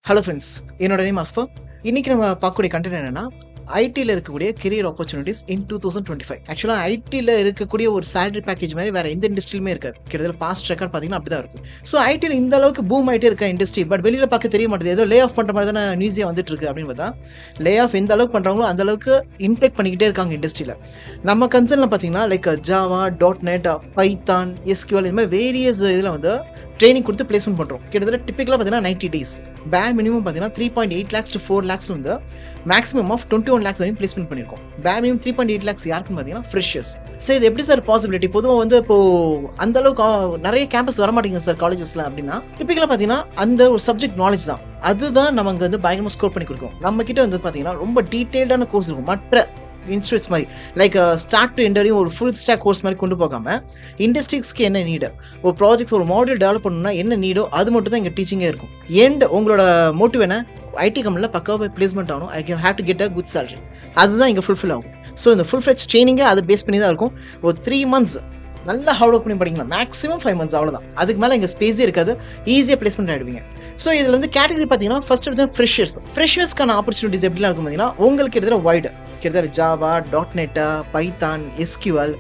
Hello friends, என்னோட name as per. இன்னைக்கு நம்ம பார்க்கக்கூடிய கண்டென்ட் என்னன்னா ஐடியில் இருக்கக்கூடிய கெரியர் ஆப்பர்ச்சுனிட்டிஸ் இன் 2025. ஆக்சுவலாக ஐடியில் இருக்கக்கூடிய ஒரு சேலரி பேக்கேஜ் மாதிரி வேற எந்த இண்டஸ்ட்ரியிலுமே இருக்காது. கிட்டத்தட்ட பாஸ்ட் ரெக்கார்ட் பார்த்தீங்கன்னா அப்படி தான் இருக்கும். ஸோ ஐடியில் இந்த அளவுக்கு பூம் ஆகிட்டே இருக்க இண்டஸ்ட்ரி, பட் வெளியில் பார்க்க தெரிய மாட்டேது. ஏதோ லே ஆஃப் பண்ணுற மாதிரி தானே நியூஸியாக வந்துட்டு இருக்கு அப்படின்னு பார்த்தா, லே ஆஃப் எந்த அளவுக்கு பண்ணுறாங்களோ அந்த அளவுக்கு இம்பாக்ட் பண்ணிக்கிட்டே இருக்காங்க இண்டஸ்ட்ரியில். நம்ம கன்சர்னில் பார்த்தீங்கன்னா like Java, .NET, Python, SQL இந்த மாதிரி வேரியஸ் இதில் வந்து ட்ரைனிங் கொடுத்து பிளேஸ்மெண்ட் பண்ணுறோம். கிட்டத்தட்ட டிப்பிக்கலாக பார்த்தீங்கன்னா 90 days. பேர் மினிமம் பார்த்தீங்கன்னா 3.8 lakhs to 4 lakhs வந்து மேக்ஸிமம் ஆஃப் 21 lakhs வரையும் பிளேஸ்மெண்ட் பண்ணியிருக்கோம். பேர் மினிமம் 3.8 lakhs யாருக்குன்னு பார்த்தீங்கன்னா ஃப்ரெஷர்ஸ். சார் இது எப்படி சார் பாசிபிலிட்டி? பொதுவாக வந்து இப்போ அந்த அளவுக்கு நிறைய கேம்பஸ் வரமாட்டேங்குது சார் காலேஜஸ்ல அப்படின்னா, டிப்பிக்கலாக பார்த்தீங்கன்னா அந்த ஒரு சப்ஜெக்ட் நாலேஜ் தான், அதுதான் நமக்கு வந்து பயங்கரமாக ஸ்கோர் பண்ணி கொடுக்கும். நம்ம கிட்ட வந்து பார்த்தீங்கன்னா ரொம்ப டீட்டெயில்டான கோர்ஸ் இருக்கும். மற்ற இன்ஸ்டியூட்ஸ் மாதிரி லைக் ஸ்டார்ட் டு எண்ட் வரையும் ஒரு ஃபுல் ஸ்டாக் கோர்ஸ் மாதிரி கொண்டு போகாமல் இண்டஸ்ட்ரீஸ்க்கு என்ன நீடு, ஒரு ப்ராஜெக்ட்ஸ் ஒரு மாடல் டெவலப் பண்ணணும்னா என்ன நீடோ அது மட்டும் தான் இங்கே டீச்சிங்கே இருக்கும். எண்ட் உங்களோட மோட்டிவ் என்ன? ஐடி கம்பெனியில் பக்காவாக பிளேஸ்மெண்ட் ஆகணும். I can have to get a good salary. அதுதான் இங்கே ஃபுல்ஃபில் ஆகும். ஸோ இந்த ஃபுல் ஃப்ளெஜ் ட்ரைனிங்கே அதை பேஸ் பண்ணி தான் இருக்கும். ஒரு 3 months நல்லா ஹார்ட் ஒர்க் பண்ணி படிக்கலாம். மேக்ஸிமம் 5 months அவ்வளோதான். அதுக்கு மேலே இங்கே ஸ்பேஸே இருக்காது. ஈஸியாக பிளேஸ்மெண்ட் ஆகிடுவீங்க. ஸோ இதில் வந்து கேட்டகரி பார்த்தீங்கன்னா ஃபர்ஸ்ட் எடுத்து ஃப்ரெஷர்ஸ்க்கான ஆப்பர்ச்சுனிட்டிஸ் எப்படிலாம் இருக்கும் பார்த்தீங்கன்னா, உங்களுக்கு எடுத்துகிற வைடு கிட்டத்தட்ட ஜாவா, .NET, பைத்தான், SQL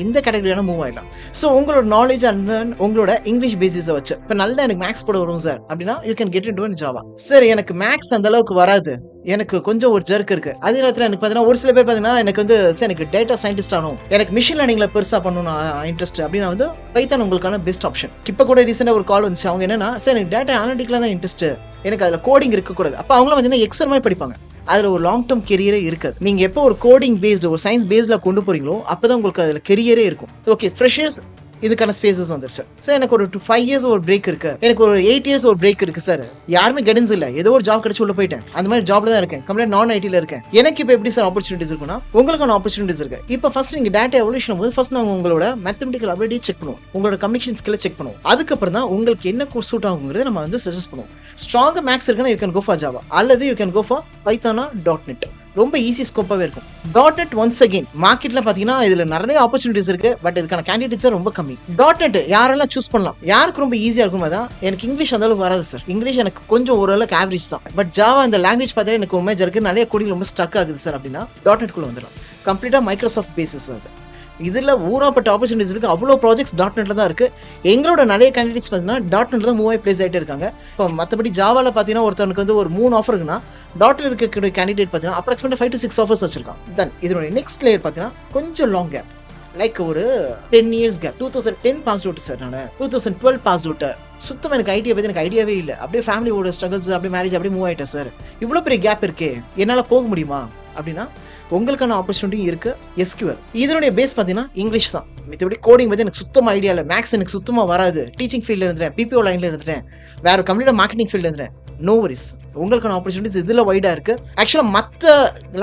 இந்த கேட்டகரியான மூவ் ஆகிடலாம். ஸோ உங்களோட நாலேஜ் அண்ட் உங்களோட இங்கிலீஷ் பேசிஸை வச்சு இப்போ நல்லா எனக்கு மேக்ஸ் போட வரும் சார் அப்படின்னா you can get in to Java. Sir எனக்கு மேக்ஸ் அந்த அளவுக்கு வராது, எனக்கு கொஞ்சம் ஒரு ஜர்க் இருக்கு. அதே நேரத்தில் எனக்கு பார்த்தீங்கன்னா ஒரு சில பேர் பார்த்தீங்கன்னா எனக்கு வந்து சார் எனக்கு டேட்டா சயின்டிஸ்ட் ஆகணும், எனக்கு மிஷின் லேர்னிங்ல பெருசாக பண்ணணும் இன்ட்ரெஸ்ட் அப்படின்னா வந்து பைத்தான் உங்களுக்கான பெஸ்ட் ஆப்ஷன். இப்போ கூட ரீசெண்டாக ஒரு கால் வந்துச்சு. அவங்க என்னன்னா சார் எனக்கு டேட்டா அனாலிட்டிக்ல தான் இன்ட்ரெஸ்ட், எனக்கு அதில் கோடிங் இருக்கக்கூடாது. அப்போ அவங்களும் பார்த்தீங்கன்னா எக்ஸல் மாதிரி படிப்பாங்க. அதில் ஒரு லாங் டேர்ம் கெரியரே இருக்காது. நீங்கள் எப்போ ஒரு கோடிங் பேஸ்டு ஒரு சயின்ஸ் பேஸ்டில் கொண்டு போறீங்களோ அப்போ தான் உங்களுக்கு அதில் கெரியரே இருக்கும். ஓகே, ஃப்ரெஷர்ஸ் இதுக்கான ஸ்பேசஸ் வந்துருச்சு. சார் எனக்கு ஒரு 5 years ஒரு பிரேக் இருக்கு, எனக்கு ஒரு 8 years ஒரு பிரேக் இருக்கு சார், யாருமே கைடன்ஸ் இல்லை, ஏதோ ஒரு ஜாப் கிடைச்சி உள்ள போயிட்டேன், அந்த மாதிரி ஜாப்ல தான் இருக்கேன், கம்ப்ளீட் நான் ஐடியில் இருக்கேன். எனக்கு இப்போ எப்படி சார் ஆப்பர்ச்சுனிட்டிஸ் இருக்குன்னா, உங்களுக்கான ஆப்பர்ச்சுனிட்டிஸ் இருக்கு. இப்போ ஃபர்ஸ்ட் நீங்கள் டேட்டா எவல்யூஷன் போது ஃபர்ஸ்ட் நாங்கள் உங்களோட மேத்தமெட்டிக்கல் அபிலிட்டி செக் பண்ணுவோம், உங்களோட கம்யூனிகேஷன் ஸ்கில்லை செக் பண்ணுவோம். அதுக்கப்புறம் தான் உங்களுக்கு என்ன கோர்ஸ் சூட் ஆகுங்கிறத நம்ம வந்து சஜஸ்ட் பண்ணுவோம். ஸ்ட்ராங்காக மேக்ஸ் இருக்குன்னா you can go for Java அல்லது யூ கேன் கோ ஃபார் பைத்தானா .NET. ரொம்ப ஈஸி ஸ்கோப்பாகவே இருக்கும். .NET ஒன்ஸ் அகெயின் மார்க்கெட்டில் பார்த்தீங்கன்னா இதில் நிறைய ஆப்பர்ச்சுனிட்டிஸ் இருக்குது, பட் இதுக்கான கேண்டிடேட்ஸ் ரொம்ப கம்மி. .NET யாரெல்லாம் சூஸ் பண்ணலாம், யாருக்கு ரொம்ப ஈஸியாக இருக்கும் தான். எனக்கு இங்கிலீஷ் அந்த அளவுக்கு வராது சார், இங்கிலீஷ் எனக்கு கொஞ்சம் ஓரளவுக்கு ஆவரேஜ் தான், பட் ஜாவா இந்த லாங்குவேஜ் பார்த்தா எனக்கு உண்மையாக இருக்குது, நிறைய கோடிங் ரொம்ப ஸ்டக் ஆகுது சார் அப்படின்னா .NET குள்ளே வந்துடும். கம்ப்ளீட்டாக மைக்ரோசாஃப்ட் பேசிஸ் அது. இதில் ஊராப்பட்ட ஆப்பர்ச்சுனிட்டிஸ் இருக்குது. அவ்வளோ ப்ராஜெக்ட்ஸ் .NETல தான் இருக்குது. எங்களோட நிறைய கேண்டிடேட்ஸ் பார்த்தீங்கன்னா .NETல தான் மூவ் ஆகி பிளேஸ் ஆகிட்டே இருக்காங்க. இப்போ மற்றபடி ஜாவாவில் பார்த்தீங்கன்னா ஒருத்தனுக்கு வந்து ஒரு 3 ஆஃபர் இருக்குன்னா .NETல இருக்கக்கூடிய கேண்டிடேட் பார்த்தீங்கன்னா அப்ராக்சிமேட்டாக 5 to 6 ஆஃபர்ஸ் வச்சிருக்கான். தென் இதனுடைய நெக்ஸ்ட் லேயர் பார்த்தீங்கன்னா கொஞ்சம் லாங் கேப், லைக் ஒரு 10 years gap. 2010 pass out sir, நான் 2012 பாஸ் அவுட். சுத்தமாக எனக்கு ஐடியா பற்றி எனக்கு ஐடியாவே இல்லை. அப்படியே ஃபேமிலியோட ஸ்ட்ரகிள்ஸ், அப்படியே மேரேஜ், அப்படியே மூவ் ஆகிட்டேன் சார். இவ்வளோ பெரிய கேப் இருக்கே, என்னால் போக முடியுமா அப்படின்னா உங்களுக்கான ஆப்பர்ச்சுனிட்டி இருக்கு. SQL இதனுடைய பேஸ் பார்த்தீங்கன்னா இங்கிலீஷ் தான். மற்றபடி கோடிங் பற்றி எனக்கு சுத்தமாக ஐடியா இல்லை, மேக்ஸ் எனக்கு சுத்தமாக வராது, டீச்சிங் ஃபீல்டில் இருந்துட்டேன், PPO லைனில் இருந்துட்டேன், வேறு கம்ப்ளீட்டாக மார்க்கெட்டிங் ஃபீல்டில் இருந்துட்டேன். நோ வரிஸ், உங்களுக்கான ஆப்பர்ச்சுனிட்டிஸ் இதில் வைடாக இருக்குது. ஆக்சுவலாக மற்ற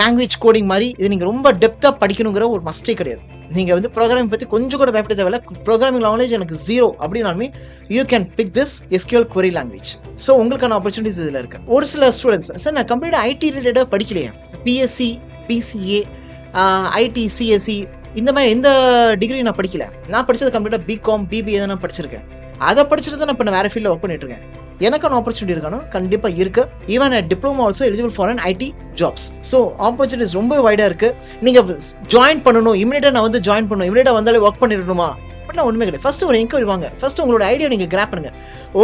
லாங்குவேஜ் கோடிங் மாதிரி இது நீங்கள் ரொம்ப டெப்த்தாக படிக்கணுங்கிற ஒரு மஸ்டே கிடையாது. நீங்கள் வந்து ப்ரோக்ராமிங் பற்றி கொஞ்சம் கூட பயப்பட தேவையில்ல. ப்ரோக்ராமிங் நாலேஜ் எனக்கு 0 அப்படின்னாலுமே you can big this SQL query language. So உங்களுக்கான ஆப்பர்ச்சுனிட்டிஸ் இதில் இருக்குது. ஒரு சில ஸ்டூடெண்ட்ஸ் சார் நான் கம்ப்ளீட்டாக ஐடி ரிலேட்டடாக படிக்கலையே, PSc, PCA, IT, CSE இந்த மாதிரி எந்த டிகிரி நான் படிக்கல, நான் படித்தது கம்ப்ளீட்டாக BCom, BBA தான் நான் படிச்சிருக்கேன். அதை படிச்சுட்டு தான் நான் இப்போ வேறு ஃபீல்டில் ஒர்க் பண்ணிட்டு இருக்கேன். எனக்கான ஆப்பர்ச்சுனிட்டி இருக்கானோ கண்டிப்பாக இருக்குது. Even diploma also eligible for an IT jobs. So opportunities ரொம்ப வைடாக இருக்குது. நீங்கள் ஜாயின் பண்ணணும், இமீடியட்டாக நான் வந்து ஜாயின் பண்ணணும், இமீடியட்டாக வந்தாலே ஒர்க் பண்ணிடணுமா அப்படின்னா ஒன்றுமே கிடையாது. ஃபர்ஸ்ட் ஒரு என்கொயரி வாங்க, ஃபர்ஸ்ட் உங்களோட ஐடியா நீங்கள் கிராப் பண்ணுங்க,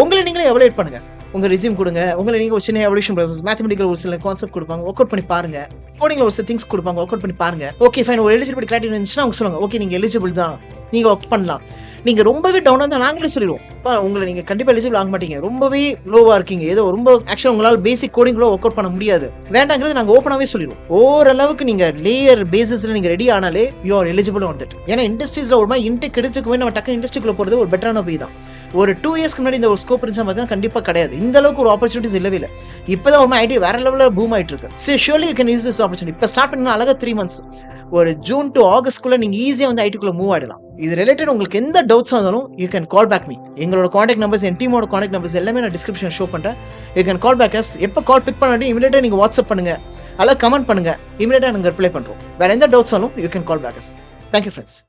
உங்களை நீங்களே எவலுவேட் பண்ணுங்க, உங்கள் ரெஸ்யூம் கொடுங்க, உங்களை நீங்கள் ஒரு சின்ன எவல்யூஷன் ப்ராசஸ், மேத்தமெட்டிக்கல் ஒரு சில கான்செப்ட் கொடுப்பாங்க, ஒர்க் அவுட் பண்ணி பாருங்க, கோடிங்கில் ஒரு சில திங்ஸ் கொடுப்பாங்க, ஒர்க் அவுட் பண்ணி பாருங்க. ஓகே ஃபைன், ஒரு எலிஜிபிலிட்டி கிரைட்டீரியா இருந்துச்சுன்னா அவங்க சொல்லுங்க, ஓகே நீங்கள் எலிஜிபிள் தான், நீங்கள் ஒர்க் பண்ணலாம். நீங்கள் ரொம்பவே டவுனாக இருந்தால் நாங்களே சொல்லிடுவோம், இப்போ உங்களை நீங்கள் கண்டிப்பாக எலிஜிபிள் ஆக மாட்டீங்க, ரொம்பவே லோவாக இருக்கீங்க, ஏதோ ரொம்ப ஆக்சுவலாக உங்களால் பேசிக் கோடிங்கில் ஒர்க் அவுட் பண்ண முடியாது, வேண்டாங்கிறது நாங்கள் ஓப்பனாகவே சொல்லிடுவோம். ஓரளவுக்கு நீங்கள் லேயர் பேசிஸில் நீங்கள் ரெடி ஆனாலே you are eligible on that. ஏன்னா இண்டஸ்ட்ரீஸில் ஒரு மாதிரி இன்டெக் எடுத்துக்குமே நம்ம டக்கு இண்டஸ்ட்ரிக்குள்ளே போகிறது ஒரு பெட்டரான போய் தான். ஒரு 2 yearsக்கு முன்னாடி இந்த ஒரு ஸ்கோப் இருந்துச்சா பார்த்தீங்கன்னா கண்டிப்பாக கிடையாது. இந்த அளவுக்கு ஒரு ஆப்பர்ச்சுனிட்டிஸ் இல்லவே இல்லை. இப்போ தான் ஒரு ஐடி வேற லெவலில் பூம் ஆகிட்டு இருக்கு. So surely you can use this opportunity. இப்போ ஸ்டார்ட் பண்ணா அழகாக 3 months, ஒரு June to Augustக்குள்ளே நீங்கள் ஈஸியாக வந்து ஐடிக்குள்ளே மூவ் ஆகிடலாம். இது ரிலேட்டட் உங்களுக்கு எந்த டவுட்ஸாக இருந்தாலும் you can call back me. எங்களோட காண்டாக்ட் நம்பர்ஸ், என் டீமோட காண்டாக்ட் நம்பர்ஸ் எல்லாமே நான் டிஸ்கிரிப்ஷன் ஷோ பண்ணுறேன். You can call back us. எப்போ கால் பிக் பண்ணாட்டி இமீடியட்டாக நீங்கள் வாட்ஸ்அப் பண்ணுங்க, அல்லது கமெண்ட் பண்ணுங்க, இமீடியட்டாக நாங்கள் ரிப்ளை பண்ணுறோம். வேறு எந்த டவுட்ஸாலும் you can call back us. Thank you friends.